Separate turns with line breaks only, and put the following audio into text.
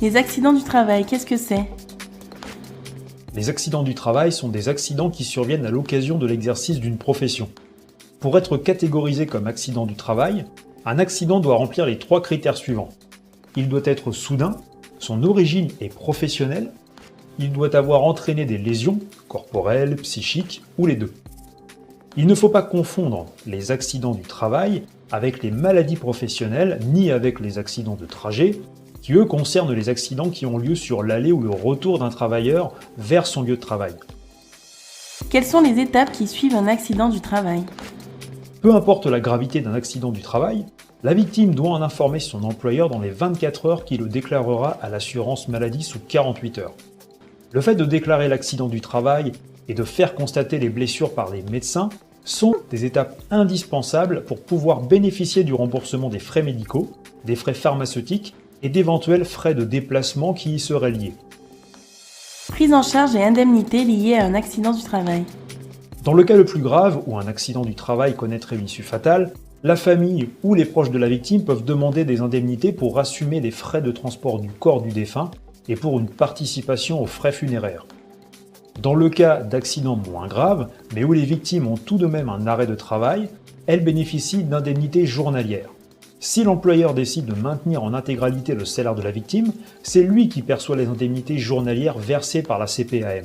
Les accidents du travail, qu'est-ce que c'est?
Les accidents du travail sont des accidents qui surviennent à l'occasion de l'exercice d'une profession. Pour être catégorisé comme accident du travail, un accident doit remplir les 3 critères suivants. Il doit être soudain, son origine est professionnelle, il doit avoir entraîné des lésions, corporelles, psychiques ou les deux. Il ne faut pas confondre les accidents du travail avec les maladies professionnelles ni avec les accidents de trajet, qui eux concernent les accidents qui ont lieu sur l'aller ou le retour d'un travailleur vers son lieu de travail.
Quelles sont les étapes qui suivent un accident du travail?
Peu importe la gravité d'un accident du travail, la victime doit en informer son employeur dans les 24 heures qui le déclarera à l'assurance maladie sous 48 heures. Le fait de déclarer l'accident du travail et de faire constater les blessures par les médecins sont des étapes indispensables pour pouvoir bénéficier du remboursement des frais médicaux, des frais pharmaceutiques et d'éventuels frais de déplacement qui y seraient liés.
Prise en charge et indemnité liées à un accident du travail.
Dans le cas le plus grave, où un accident du travail connaîtrait une issue fatale, la famille ou les proches de la victime peuvent demander des indemnités pour assumer les frais de transport du corps du défunt et pour une participation aux frais funéraires. Dans le cas d'accidents moins graves, mais où les victimes ont tout de même un arrêt de travail, elles bénéficient d'indemnités journalières. Si l'employeur décide de maintenir en intégralité le salaire de la victime, c'est lui qui perçoit les indemnités journalières versées par la CPAM.